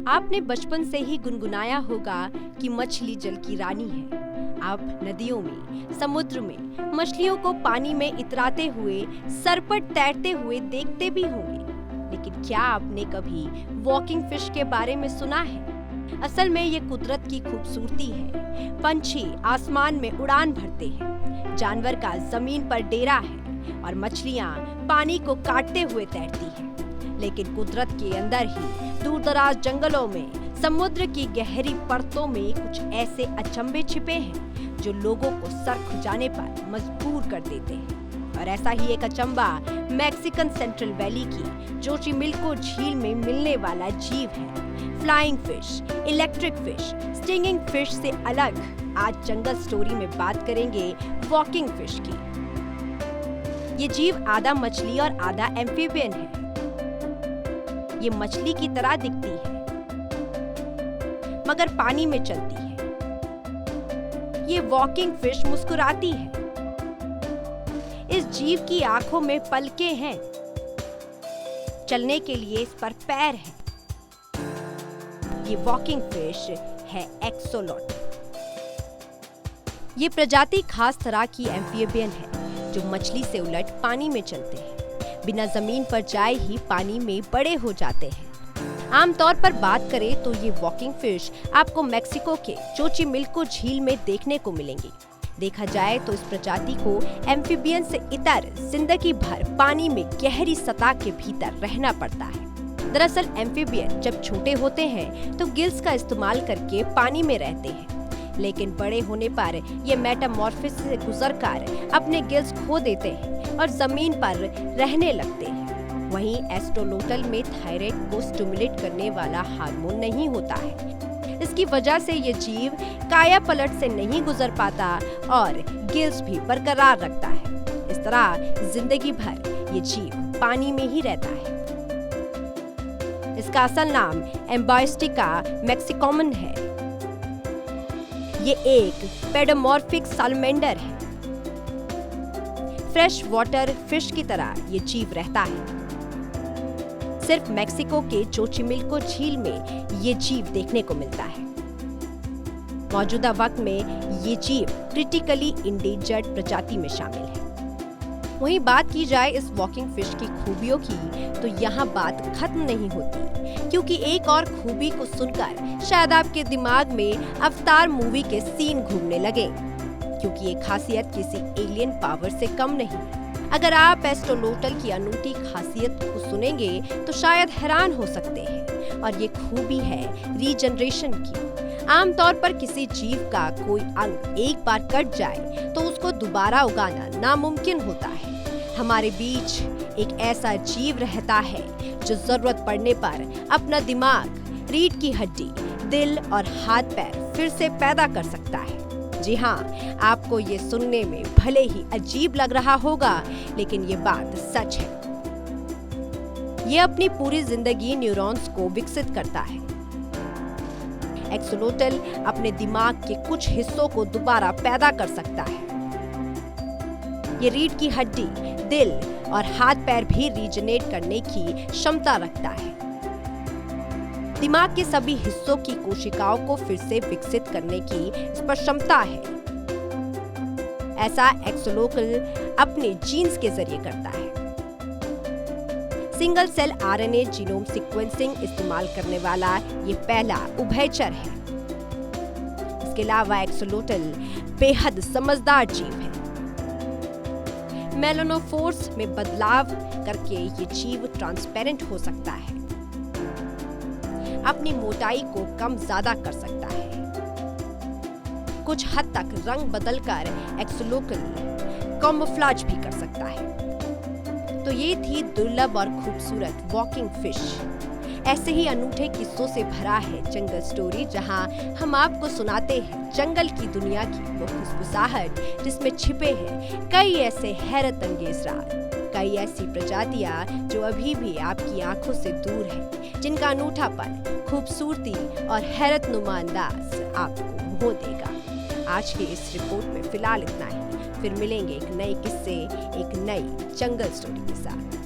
आपने बचपन से ही गुनगुनाया होगा कि मछली जल की रानी है। आप नदियों में, समुद्र में मछलियों को पानी में इतराते हुए, सरपट तैरते हुए देखते भी होंगे। लेकिन क्या आपने कभी वॉकिंग फिश के बारे में सुना है? असल में ये कुदरत की खूबसूरती है। पंछी आसमान में उड़ान भरते हैं, जानवर का जमीन पर डेरा है और मछलियाँ पानी को काटते हुए तैरती हैं। लेकिन कुदरत के अंदर ही दूरदराज जंगलों में, समुद्र की गहरी परतों में कुछ ऐसे अचंभे छिपे हैं जो लोगों को सर खुजाने पर मजबूर कर देते हैं। और ऐसा ही एक अचंभा मैक्सिकन सेंट्रल वैली की जोचिमिल्को झील में मिलने वाला जीव है। Flying fish, electric fish, stinging fish से अलग आज जंगल स्टोरी में बात करेंगे वॉकिंग फिश की। ये जीव आधा मछली और आधा एम्फीबियन है। ये मछली की तरह दिखती है मगर पानी में चलती है। ये वॉकिंग फिश मुस्कुराती है। इस जीव की आंखों में पलकें हैं। चलने के लिए इस पर पैर है। ये वॉकिंग फिश है एक्सोलोट। ये प्रजाति खास तरह की एम्फीबियन है जो मछली से उलट पानी में चलते हैं। बिना जमीन पर जाए ही पानी में बड़े हो जाते हैं। आमतौर पर बात करें तो ये वॉकिंग फिश आपको मेक्सिको के जोचिमिल्को झील में देखने को मिलेंगी। देखा जाए तो इस प्रजाति को एम्फीबियन से इतर जिंदगी भर पानी में गहरी सतह के भीतर रहना पड़ता है। दरअसल एम्फीबियन जब छोटे होते हैं तो गिल्स का इस्तेमाल करके पानी में रहते हैं, लेकिन बड़े होने पर ये मेटामॉर्फोसिस से गुजरकर अपने गिल्स खो देते हैं और जमीन पर रहने लगते हैं। वहीं एस्ट्रोलोटल में थायराइड को स्टिमुलेट करने वाला हार्मोन नहीं होता है। इसकी वजह से ये जीव काया पलट से नहीं गुजर पाता और गिल्स भी बरकरार रखता है। इस तरह जिंदगी भर ये जीव पानी में ही रहता है। इसका असल नाम एम्बाइस्टिका मैक्सिकॉमन है। ये एक पेडोमॉर्फिक सालमेंडर है। फ्रेश वाटर फिश की तरह ये जीव रहता है। सिर्फ मेक्सिको के जोचिमिल्को झील में ये जीव देखने को मिलता है। मौजूदा वक्त में ये जीव क्रिटिकली इंडेंजर्ड प्रजाति में शामिल है। वहीं बात की जाए इस वॉकिंग फिश की खूबियों की तो यहाँ बात खत्म नहीं होती, क्योंकि एक और खूबी को सुनकर शायद आपके दिमाग में अवतार मूवी के सीन घूमने लगे, क्योंकि ये खासियत किसी एलियन पावर से कम नहीं। अगर आप एस्ट्रोलोटल की अनूठी खासियत को सुनेंगे तो शायद हैरान हो सकते हैं, और ये खूबी है रीजनरेशन की। आमतौर पर किसी जीव का कोई अंग एक बार कट जाए तो उसको दोबारा उगाना नामुमकिन होता है। हमारे बीच एक ऐसा जीव रहता है जो जरूरत पड़ने पर अपना दिमाग, रीढ़ की हड्डी, दिल और हाथ पैर फिर से पैदा कर सकता है। जी हाँ, आपको ये सुनने में भले ही अजीब लग रहा होगा, लेकिन ये बात सच है। ये अपनी पूरी जिंदगी न्यूरॉन्स को विकसित करता है। एक्सोलोटल अपने दिमाग के कुछ हिस्सों को दोबारा पैदा कर सकता है। ये रीढ़ की हड्डी, दिल और हाथ पैर भी रीजनरेट करने की क्षमता रखता है। दिमाग के सभी हिस्सों की कोशिकाओं को फिर से विकसित करने की इस पर क्षमता है। ऐसा एक्सोलोटल अपने जीन्स के जरिए करता है। Single cell RNA genome sequencing इस्तेमाल करने वाला ये पहला उभयचर है। इसके अलावा एक्सोलोटल बेहद समझदार जीव है। मेलानोफोर्स में बदलाव करके ये जीव ट्रांसपेरेंट हो सकता है, अपनी मोटाई को कम ज्यादा कर सकता है, कुछ हद तक रंग बदलकर एक्सोलोटल कैमोफ्लेज भी कर सकता है। तो ये थी दुर्लभ और खूबसूरत वॉकिंग फिश। ऐसे ही अनूठे किस्सों से भरा है जंगल स्टोरी, जहां हम आपको सुनाते हैं जंगल की दुनिया की वो खुशबुसाहट जिसमें छिपे हैं कई ऐसे हैरत अंगेज राज, कई ऐसी प्रजातियां जो अभी भी आपकी आंखों से दूर है, जिनका अनूठापन, खूबसूरती और हैरत नुमा अंदाज आपको मोह देगा। आज के इस रिपोर्ट में फिलहाल इतना ही। फिर मिलेंगे एक नए किस्से, एक नई जंगल स्टोरी के साथ।